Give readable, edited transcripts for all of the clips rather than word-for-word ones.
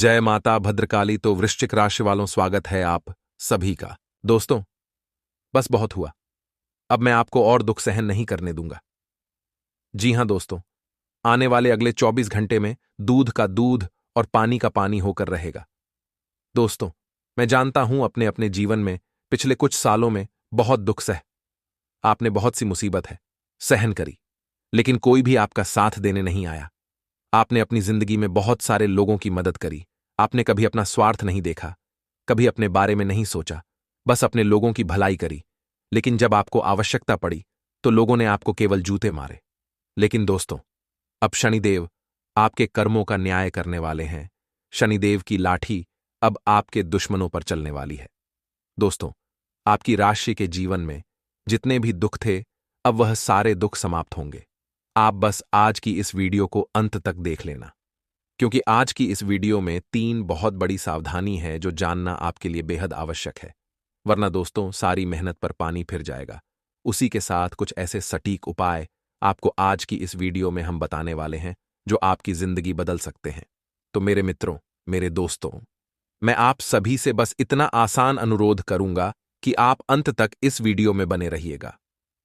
जय माता भद्रकाली। तो वृश्चिक राशि वालों, स्वागत है आप सभी का। दोस्तों, बस बहुत हुआ। अब मैं आपको और दुख सहन नहीं करने दूंगा। जी हां दोस्तों, आने वाले अगले 24 घंटे में दूध का दूध और पानी का पानी होकर रहेगा। दोस्तों, मैं जानता हूं अपने अपने जीवन में पिछले कुछ सालों में बहुत दुख आपने बहुत सी मुसीबत है सहन करी, लेकिन कोई भी आपका साथ देने नहीं आया। आपने अपनी जिंदगी में बहुत सारे लोगों की मदद करी। आपने कभी अपना स्वार्थ नहीं देखा, कभी अपने बारे में नहीं सोचा, बस अपने लोगों की भलाई करी। लेकिन जब आपको आवश्यकता पड़ी तो लोगों ने आपको केवल जूते मारे। लेकिन दोस्तों, अब शनिदेव आपके कर्मों का न्याय करने वाले हैं। शनिदेव की लाठी अब आपके दुश्मनों पर चलने वाली है। दोस्तों, आपकी राशि के जीवन में जितने भी दुख थे, अब वह सारे दुख समाप्त होंगे। आप बस आज की इस वीडियो को अंत तक देख लेना, क्योंकि आज की इस वीडियो में 3 बहुत बड़ी सावधानी है जो जानना आपके लिए बेहद आवश्यक है। वरना दोस्तों, सारी मेहनत पर पानी फिर जाएगा। उसी के साथ कुछ ऐसे सटीक उपाय आपको आज की इस वीडियो में हम बताने वाले हैं जो आपकी जिंदगी बदल सकते हैं। तो मेरे मित्रों, मेरे दोस्तों, मैं आप सभी से बस इतना आसान अनुरोध करूंगा कि आप अंत तक इस वीडियो में बने रहिएगा।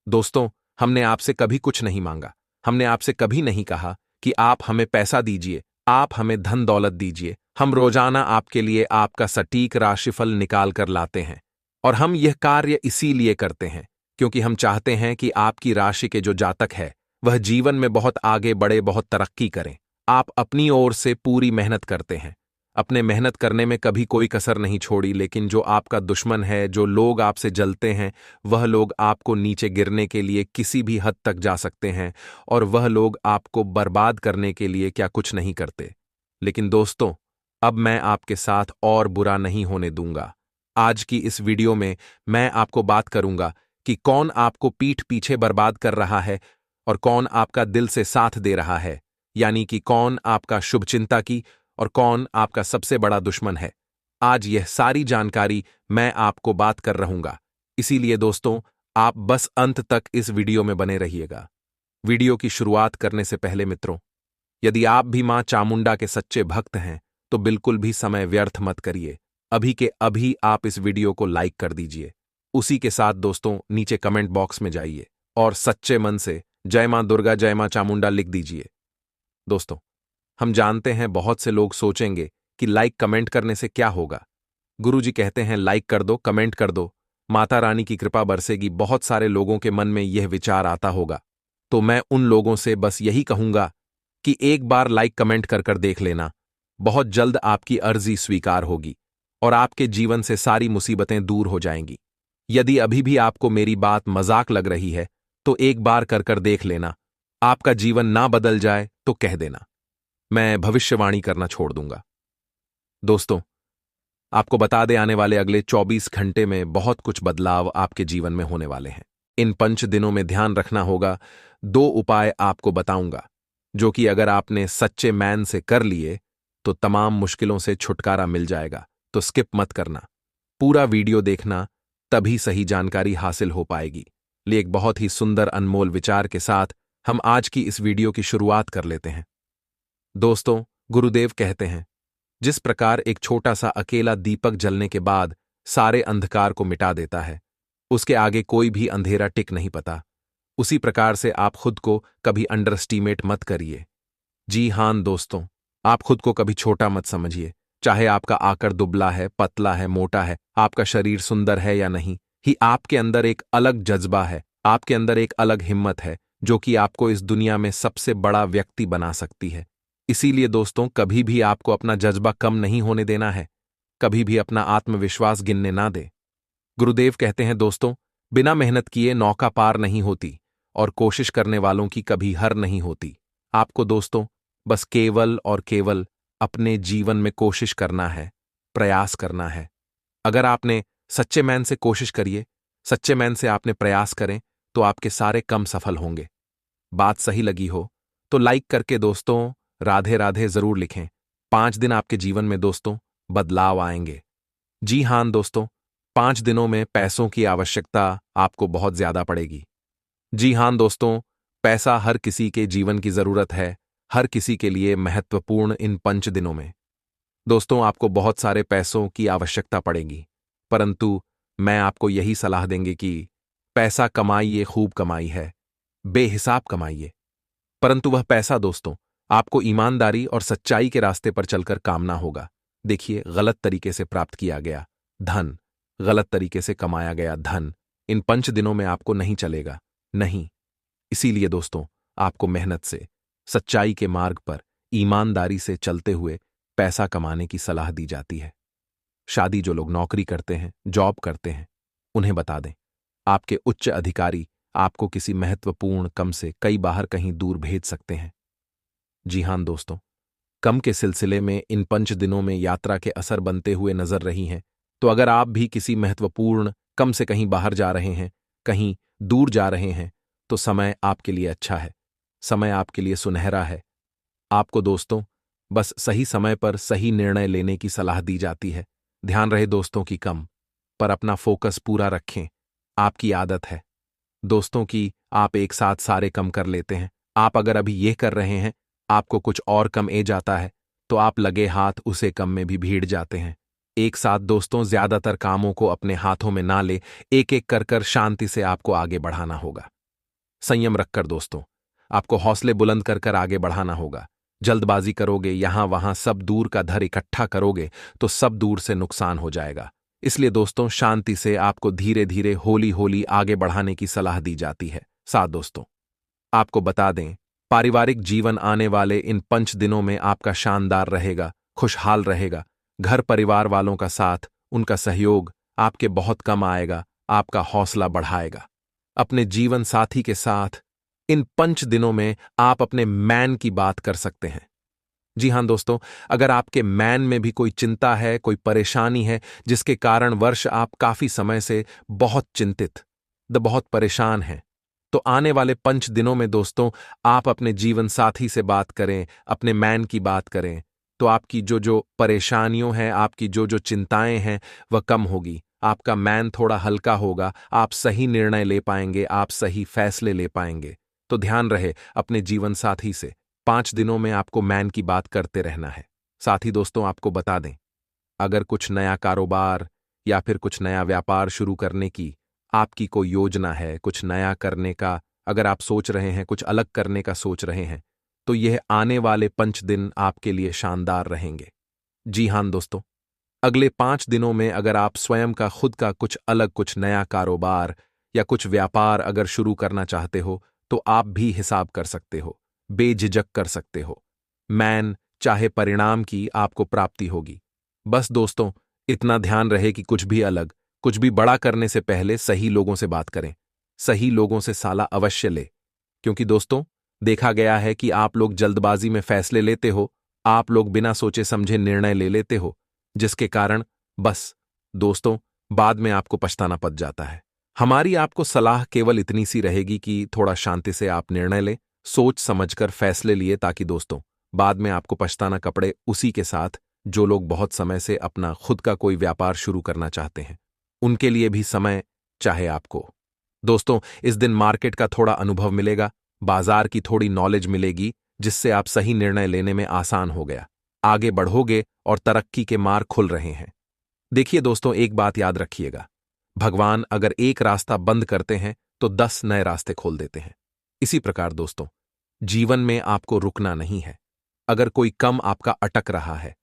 दोस्तों, हमने आपसे कभी कुछ नहीं मांगा। हमने आपसे कभी नहीं कहा कि आप हमें पैसा दीजिए, आप हमें धन दौलत दीजिए। हम रोजाना आपके लिए आपका सटीक राशिफल निकाल कर लाते हैं, और हम यह कार्य इसीलिए करते हैं क्योंकि हम चाहते हैं कि आपकी राशि के जो जातक है वह जीवन में बहुत आगे बढ़े, बहुत तरक्की करें। आप अपनी ओर से पूरी मेहनत करते हैं, अपने मेहनत करने में कभी कोई कसर नहीं छोड़ी। लेकिन जो आपका दुश्मन है, जो लोग आपसे जलते हैं, वह लोग आपको नीचे गिरने के लिए किसी भी हद तक जा सकते हैं, और वह लोग आपको बर्बाद करने के लिए क्या कुछ नहीं करते। लेकिन दोस्तों, अब मैं आपके साथ और बुरा नहीं होने दूंगा। आज की इस वीडियो में मैं आपको बात करूंगा कि कौन आपको पीठ पीछे बर्बाद कर रहा है और कौन आपका दिल से साथ दे रहा है, यानी कि कौन आपका शुभचिंता की और कौन आपका सबसे बड़ा दुश्मन है। आज यह सारी जानकारी मैं आपको बात कर रहूंगा। इसीलिए दोस्तों, आप बस अंत तक इस वीडियो में बने रहिएगा। वीडियो की शुरुआत करने से पहले मित्रों, यदि आप भी मां चामुंडा के सच्चे भक्त हैं तो बिल्कुल भी समय व्यर्थ मत करिए। अभी के अभी आप इस वीडियो को लाइक कर दीजिए। उसी के साथ दोस्तों, नीचे कमेंट बॉक्स में जाइए और सच्चे मन से जय मां दुर्गा, जय मां चामुंडा लिख दीजिए। दोस्तों, हम जानते हैं बहुत से लोग सोचेंगे कि लाइक कमेंट करने से क्या होगा। गुरुजी कहते हैं लाइक कर दो, कमेंट कर दो, माता रानी की कृपा बरसेगी। बहुत सारे लोगों के मन में यह विचार आता होगा, तो मैं उन लोगों से बस यही कहूंगा कि एक बार लाइक कमेंट कर कर देख लेना। बहुत जल्द आपकी अर्जी स्वीकार होगी और आपके जीवन से सारी मुसीबतें दूर हो जाएंगी। यदि अभी भी आपको मेरी बात मजाक लग रही है तो एक बार कर कर देख लेना। आपका जीवन ना बदल जाए तो कह देना, मैं भविष्यवाणी करना छोड़ दूंगा। दोस्तों, आपको बता दें, आने वाले अगले 24 घंटे में बहुत कुछ बदलाव आपके जीवन में होने वाले हैं। इन 5 दिनों में ध्यान रखना होगा। 2 उपाय आपको बताऊंगा जो कि अगर आपने सच्चे मैन से कर लिए तो तमाम मुश्किलों से छुटकारा मिल जाएगा। तो स्किप मत करना, पूरा वीडियो देखना, तभी सही जानकारी हासिल हो पाएगी। लिए एक बहुत ही सुंदर अनमोल विचार के साथ हम आज की इस वीडियो की शुरुआत कर लेते हैं। दोस्तों, गुरुदेव कहते हैं, जिस प्रकार एक छोटा सा अकेला दीपक जलने के बाद सारे अंधकार को मिटा देता है, उसके आगे कोई भी अंधेरा टिक नहीं पाता, उसी प्रकार से आप खुद को कभी अंडरएस्टिमेट मत करिए। जी हां दोस्तों, आप खुद को कभी छोटा मत समझिए। चाहे आपका आकार दुबला है, पतला है, मोटा है, आपका शरीर सुंदर है या नहीं, ही आपके अंदर एक अलग जज्बा है, आपके अंदर एक अलग हिम्मत है जो कि आपको इस दुनिया में सबसे बड़ा व्यक्ति बना सकती है। इसीलिए दोस्तों, कभी भी आपको अपना जज्बा कम नहीं होने देना है, कभी भी अपना आत्मविश्वास गिनने ना दे। गुरुदेव कहते हैं दोस्तों, बिना मेहनत किए नौका पार नहीं होती और कोशिश करने वालों की कभी हार नहीं होती। आपको दोस्तों बस केवल और केवल अपने जीवन में कोशिश करना है, प्रयास करना है। अगर आपने सच्चे मैन से कोशिश करिए, सच्चे मैन से आपने प्रयास करें तो आपके सारे कम सफल होंगे। बात सही लगी हो तो लाइक करके दोस्तों राधे राधे जरूर लिखें। 5 दिन आपके जीवन में दोस्तों बदलाव आएंगे। जी हां दोस्तों, 5 दिनों में पैसों की आवश्यकता आपको बहुत ज्यादा पड़ेगी। जी हां दोस्तों, पैसा हर किसी के जीवन की जरूरत है, हर किसी के लिए महत्वपूर्ण इन 5 दिनों में। दोस्तों, आपको बहुत सारे पैसों की आवश्यकता पड़ेगी, परंतु मैं आपको यही सलाह देंगे कि पैसा कमाइए, खूब कमाई है, बेहिसाब कमाइए। परंतु वह पैसा दोस्तों आपको ईमानदारी और सच्चाई के रास्ते पर चलकर कामना होगा। देखिए, गलत तरीके से प्राप्त किया गया धन, गलत तरीके से कमाया गया धन इन 5 दिनों में आपको नहीं चलेगा, नहीं। इसीलिए दोस्तों, आपको मेहनत से, सच्चाई के मार्ग पर ईमानदारी से चलते हुए पैसा कमाने की सलाह दी जाती है। शादी जो लोग नौकरी करते हैं, जॉब करते हैं, उन्हें बता दें, आपके उच्च अधिकारी आपको किसी महत्वपूर्ण कम से कई बाहर कहीं दूर भेज सकते हैं। जी हां दोस्तों, कम के सिलसिले में इन 5 दिनों में यात्रा के असर बनते हुए नजर रही हैं, तो अगर आप भी किसी महत्वपूर्ण कम से कहीं बाहर जा रहे हैं, कहीं दूर जा रहे हैं, तो समय आपके लिए अच्छा है, समय आपके लिए सुनहरा है। आपको दोस्तों बस सही समय पर सही निर्णय लेने की सलाह दी जाती है। ध्यान रहे दोस्तों की कम, पर अपना फोकस पूरा रखें। आपकी आदत है दोस्तों की आप एक साथ सारे कम कर लेते हैं। आप अगर अभी ये कर रहे हैं, आपको कुछ और कम ए जाता है, तो आप लगे हाथ उसे कम में भी भीड़ जाते हैं। एक साथ दोस्तों ज्यादातर कामों को अपने हाथों में ना ले, एक एक कर कर शांति से आपको आगे बढ़ाना होगा। संयम रखकर दोस्तों आपको हौसले बुलंद कर कर आगे बढ़ाना होगा। जल्दबाजी करोगे, यहां वहां सब दूर का धर इकट्ठा करोगे, तो सब दूर से नुकसान हो जाएगा। इसलिए दोस्तों शांति से आपको धीरे धीरे होली होली आगे बढ़ाने की सलाह दी जाती है। साथ दोस्तों आपको बता दें, पारिवारिक जीवन आने वाले इन 5 दिनों में आपका शानदार रहेगा, खुशहाल रहेगा। घर परिवार वालों का साथ, उनका सहयोग आपके बहुत कम आएगा, आपका हौसला बढ़ाएगा। अपने जीवन साथी के साथ इन 5 दिनों में आप अपने मैन की बात कर सकते हैं। जी हां दोस्तों, अगर आपके मैन में भी कोई चिंता है, कोई परेशानी है, जिसके कारण वर्ष आप काफी समय से बहुत चिंतित, बहुत परेशान हैं, तो आने वाले 5 दिनों में दोस्तों आप अपने जीवन साथी से बात करें, अपने मैन की बात करें, तो आपकी जो जो परेशानियों हैं, आपकी जो जो चिंताएं हैं, वह कम होगी। आपका मैन थोड़ा हल्का होगा, आप सही निर्णय ले पाएंगे, आप सही फैसले ले पाएंगे। तो ध्यान रहे, अपने जीवन साथी से 5 दिनों में आपको मैन की बात करते रहना है। साथ ही दोस्तों आपको बता दें, अगर कुछ नया कारोबार या फिर कुछ नया व्यापार शुरू करने की आपकी कोई योजना है, कुछ नया करने का अगर आप सोच रहे हैं, कुछ अलग करने का सोच रहे हैं, तो यह आने वाले 5 दिन आपके लिए शानदार रहेंगे। जी हां दोस्तों, अगले 5 दिनों में अगर आप स्वयं का खुद का कुछ अलग, कुछ नया कारोबार या कुछ व्यापार अगर शुरू करना चाहते हो, तो आप भी हिसाब कर सकते हो, बेझिझक कर सकते हो। मैन चाहे परिणाम की आपको प्राप्ति होगी। बस दोस्तों इतना ध्यान रहे कि कुछ भी अलग, कुछ भी बड़ा करने से पहले सही लोगों से बात करें, सही लोगों से सलाह अवश्य ले। क्योंकि दोस्तों देखा गया है कि आप लोग जल्दबाजी में फैसले लेते हो, आप लोग बिना सोचे समझे निर्णय ले लेते हो, जिसके कारण बस दोस्तों बाद में आपको पछताना पड़ जाता है। हमारी आपको सलाह केवल इतनी सी रहेगी कि थोड़ा शांति से आप निर्णय लें, सोच समझकर फैसले लिए, ताकि दोस्तों बाद में आपको पछताना कपड़े। उसी के साथ जो लोग बहुत समय से अपना खुद का कोई व्यापार शुरू करना चाहते हैं, उनके लिए भी समय चाहे आपको दोस्तों इस दिन मार्केट का थोड़ा अनुभव मिलेगा, बाजार की थोड़ी नॉलेज मिलेगी, जिससे आप सही निर्णय लेने में आसान हो गया, आगे बढ़ोगे और तरक्की के मार्ग खुल रहे हैं। देखिए दोस्तों, एक बात याद रखिएगा, भगवान अगर एक रास्ता बंद करते हैं तो 10 नए रास्ते खोल देते हैं। इसी प्रकार दोस्तों जीवन में आपको रुकना नहीं है। अगर कोई कम आपका अटक रहा है,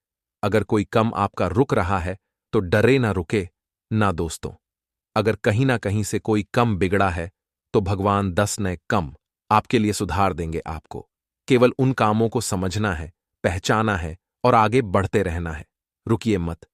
अगर कोई कम आपका रुक रहा है, तो डरे ना, रुके ना दोस्तों। अगर कहीं ना कहीं से कोई कम बिगड़ा है, तो भगवान 10 नए कम आपके लिए सुधार देंगे। आपको केवल उन कामों को समझना है, पहचाना है और आगे बढ़ते रहना है। रुकिए मत,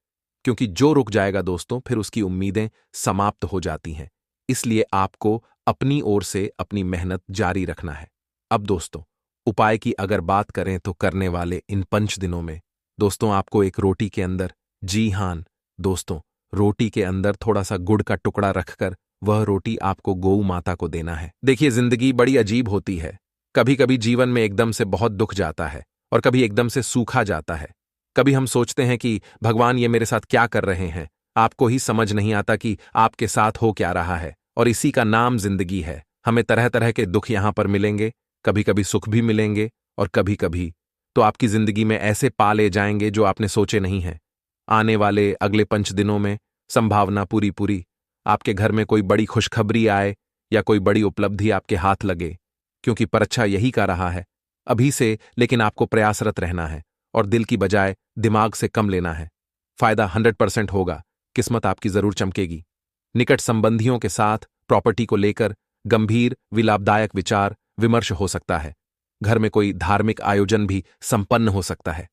क्योंकि जो रुक जाएगा दोस्तों फिर उसकी उम्मीदें समाप्त हो जाती हैं। इसलिए आपको अपनी ओर से अपनी मेहनत जारी रखना है। अब दोस्तों उपाय की अगर बात करें, तो करने वाले इन 5 दिनों में दोस्तों आपको एक रोटी के अंदर, जी हां दोस्तों, रोटी के अंदर थोड़ा सा गुड़ का टुकड़ा रखकर वह रोटी आपको गौ माता को देना है। देखिए जिंदगी बड़ी अजीब होती है, कभी कभी जीवन में एकदम से बहुत दुख जाता है और कभी एकदम से सूखा जाता है। कभी हम सोचते हैं कि भगवान ये मेरे साथ क्या कर रहे हैं, आपको ही समझ नहीं आता कि आपके साथ हो क्या रहा है। और इसी का नाम जिंदगी है। हमें तरह तरह के दुख यहां पर मिलेंगे, कभी कभी सुख भी मिलेंगे और कभी कभी तो आपकी जिंदगी में ऐसे पाले जाएंगे जो आपने सोचे नहीं हैं। आने वाले अगले 5 दिनों में संभावना पूरी पूरी आपके घर में कोई बड़ी खुशखबरी आए या कोई बड़ी उपलब्धि आपके हाथ लगे, क्योंकि परीक्षा यही का रहा है अभी से। लेकिन आपको प्रयासरत रहना है और दिल की बजाय दिमाग से कम लेना है। फायदा 100% होगा, किस्मत आपकी जरूर चमकेगी। निकट संबंधियों के साथ प्रॉपर्टी को लेकर गंभीर विलापदायक विचार विमर्श हो सकता है। घर में कोई धार्मिक आयोजन भी संपन्न हो सकता है।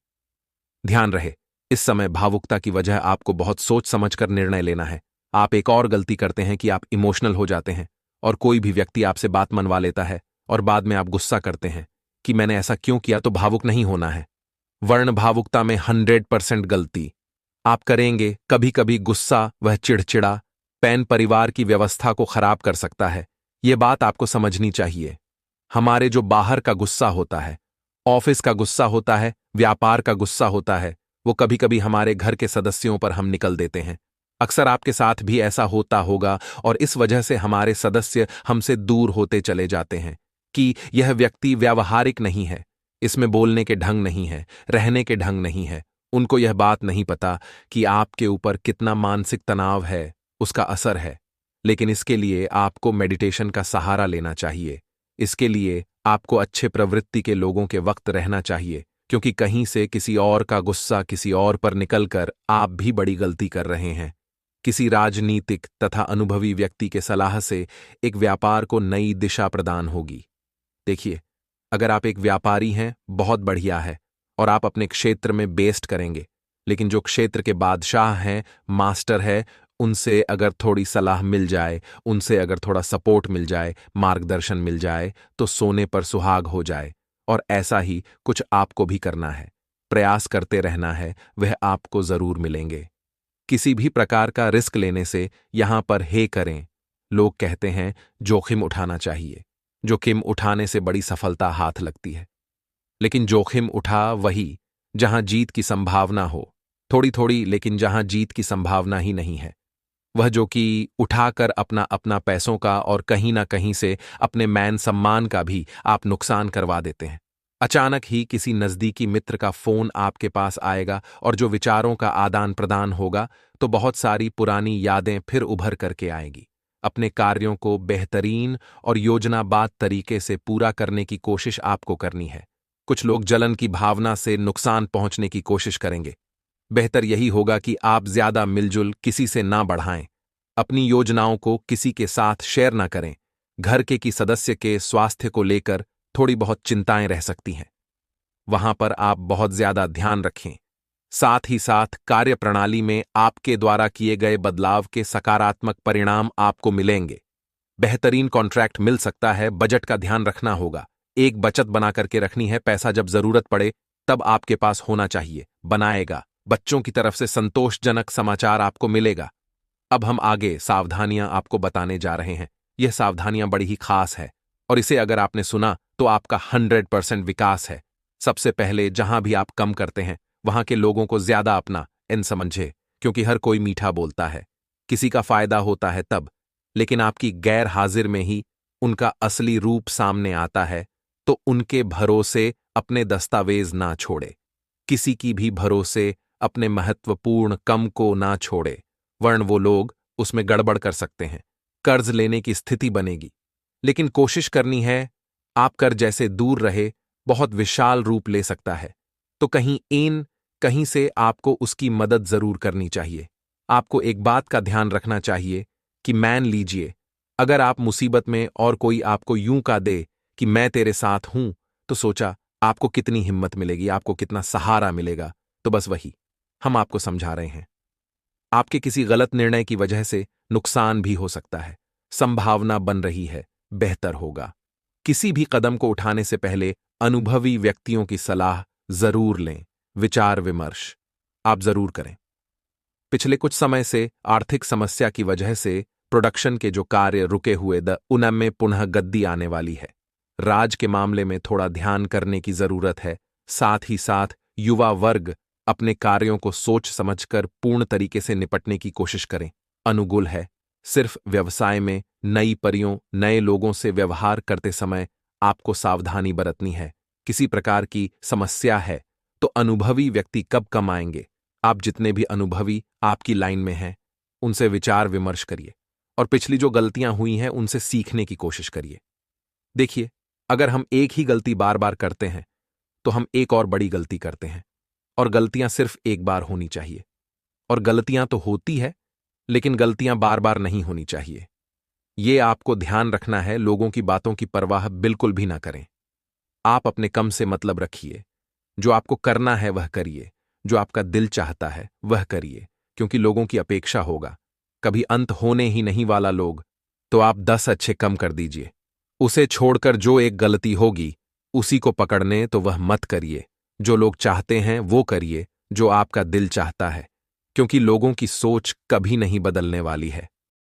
ध्यान रहे, इस समय भावुकता की वजह आपको बहुत सोच समझकर निर्णय लेना है। आप एक और गलती करते हैं कि आप इमोशनल हो जाते हैं और कोई भी व्यक्ति आपसे बात मनवा लेता है और बाद में आप गुस्सा करते हैं कि मैंने ऐसा क्यों किया। तो भावुक नहीं होना है। वर्ण भावुकता में 100% गलती आप करेंगे। कभी कभी गुस्सा वह चिड़चिड़ा पैन परिवार की व्यवस्था को खराब कर सकता है। यह बात आपको समझनी चाहिए। हमारे जो बाहर का गुस्सा होता है, ऑफिस का गुस्सा होता है, व्यापार का गुस्सा होता है, वो कभी कभी हमारे घर के सदस्यों पर हम निकल देते हैं। अक्सर आपके साथ भी ऐसा होता होगा और इस वजह से हमारे सदस्य हमसे दूर होते चले जाते हैं कि यह व्यक्ति व्यावहारिक नहीं है, इसमें बोलने के ढंग नहीं है, रहने के ढंग नहीं है। उनको यह बात नहीं पता कि आपके ऊपर कितना मानसिक तनाव है, उसका असर है। लेकिन इसके लिए आपको मेडिटेशन का सहारा लेना चाहिए। इसके लिए आपको अच्छे प्रवृत्ति के लोगों के वक्त रहना चाहिए, क्योंकि कहीं से किसी और का गुस्सा किसी और पर निकलकर आप भी बड़ी गलती कर रहे हैं। किसी राजनीतिक तथा अनुभवी व्यक्ति के सलाह से एक व्यापार को नई दिशा प्रदान होगी। देखिए, अगर आप एक व्यापारी हैं, बहुत बढ़िया है और आप अपने क्षेत्र में बेस्ट करेंगे। लेकिन जो क्षेत्र के बादशाह हैं, मास्टर है, उनसे अगर थोड़ी सलाह मिल जाए, उनसे अगर थोड़ा सपोर्ट मिल जाए, मार्गदर्शन मिल जाए, तो सोने पर सुहाग हो जाए। और ऐसा ही कुछ आपको भी करना है, प्रयास करते रहना है, वह आपको जरूर मिलेंगे। किसी भी प्रकार का रिस्क लेने से यहां पर हे करें। लोग कहते हैं जोखिम उठाना चाहिए। जोखिम उठाने से बड़ी सफलता हाथ लगती है। लेकिन जोखिम उठा वही जहां जीत की संभावना हो, थोड़ी थोड़ी, लेकिन जहां जीत की संभावना ही नहीं है। वह जो कि उठाकर अपना अपना पैसों का और कहीं ना कहीं से अपने मान सम्मान का भी आप नुकसान करवा देते हैं। अचानक ही किसी नजदीकी मित्र का फोन आपके पास आएगा और जो विचारों का आदान प्रदान होगा, तो बहुत सारी पुरानी यादें फिर उभर करके आएंगी। अपने कार्यों को बेहतरीन और योजनाबद्ध तरीके से पूरा करने की कोशिश आपको करनी है। कुछ लोग जलन की भावना से नुकसान पहुंचने की कोशिश करेंगे। बेहतर यही होगा कि आप ज्यादा मिलजुल किसी से ना बढ़ाएं। अपनी योजनाओं को किसी के साथ शेयर ना करें। घर के सदस्य के स्वास्थ्य को लेकर थोड़ी बहुत चिंताएं रह सकती हैं, वहां पर आप बहुत ज्यादा ध्यान रखें। साथ ही साथ कार्यप्रणाली में आपके द्वारा किए गए बदलाव के सकारात्मक परिणाम आपको मिलेंगे। बेहतरीन कॉन्ट्रैक्ट मिल सकता है। बजट का ध्यान रखना होगा। एक बचत बना करके रखनी है। पैसा जब जरूरत पड़े तब आपके पास होना चाहिए। बनाएगा। बच्चों की तरफ से संतोषजनक समाचार आपको मिलेगा। अब हम आगे सावधानियां आपको बताने जा रहे हैं। यह सावधानियां बड़ी ही खास है और इसे अगर आपने सुना तो आपका 100% विकास है। सबसे पहले, जहां भी आप कम करते हैं वहां के लोगों को ज्यादा अपना इन समझे, क्योंकि हर कोई मीठा बोलता है, किसी का फायदा होता है तब, लेकिन आपकी गैर हाजिर में ही उनका असली रूप सामने आता है। तो उनके भरोसे अपने दस्तावेज ना छोड़े। किसी की भी भरोसे अपने महत्वपूर्ण कम को ना छोड़े, वरन वो लोग उसमें गड़बड़ कर सकते हैं। कर्ज लेने की स्थिति बनेगी, लेकिन कोशिश करनी है आप कर्ज जैसे दूर रहे। बहुत विशाल रूप ले सकता है, तो कहीं से आपको उसकी मदद जरूर करनी चाहिए। आपको एक बात का ध्यान रखना चाहिए कि मान लीजिए अगर आप मुसीबत में और कोई आपको यूं का दे कि मैं तेरे साथ हूं, तो सोचा आपको कितनी हिम्मत मिलेगी, आपको कितना सहारा मिलेगा। तो बस वही हम आपको समझा रहे हैं। आपके किसी गलत निर्णय की वजह से नुकसान भी हो सकता है। संभावना बन रही है, बेहतर होगा। किसी भी कदम को उठाने से पहले अनुभवी व्यक्तियों की सलाह जरूर लें। विचार विमर्श आप जरूर करें। पिछले कुछ समय से आर्थिक समस्या की वजह से प्रोडक्शन के जो कार्य रुके हुए उनमें पुनः गद्दी आने वाली है। राज के मामले में थोड़ा ध्यान करने की जरूरत है। साथ ही साथ युवा वर्ग अपने कार्यों को सोच समझकर पूर्ण तरीके से निपटने की कोशिश करें। अनुकूल है। सिर्फ व्यवसाय में नई परियों, नए लोगों से व्यवहार करते समय आपको सावधानी बरतनी है। किसी प्रकार की समस्या है तो अनुभवी व्यक्ति कब कम आएंगे। आप जितने भी अनुभवी आपकी लाइन में हैं उनसे विचार विमर्श करिए और पिछली जो गलतियां हुई हैं उनसे सीखने की कोशिश करिए। देखिए, अगर हम एक ही गलती बार बार करते हैं तो हम एक और बड़ी गलती करते हैं, और गलतियां सिर्फ एक बार होनी चाहिए। और गलतियां तो होती है, लेकिन गलतियां बार बार नहीं होनी चाहिए। ये आपको ध्यान रखना है। लोगों की बातों की परवाह बिल्कुल भी ना करें। आप अपने कम से मतलब रखिए। जो आपको करना है वह करिए, जो आपका दिल चाहता है वह करिए, क्योंकि लोगों की अपेक्षा होगा, कभी अंत होने ही नहीं वाला लोग। तो आप 10 अच्छे कम कर दीजिए। उसे छोड़कर जो एक गलती होगी उसी को पकड़ने तो वह मत करिए। जो लोग चाहते हैं वो करिए, जो आपका दिल चाहता है, क्योंकि लोगों की सोच कभी नहीं बदलने वाली है।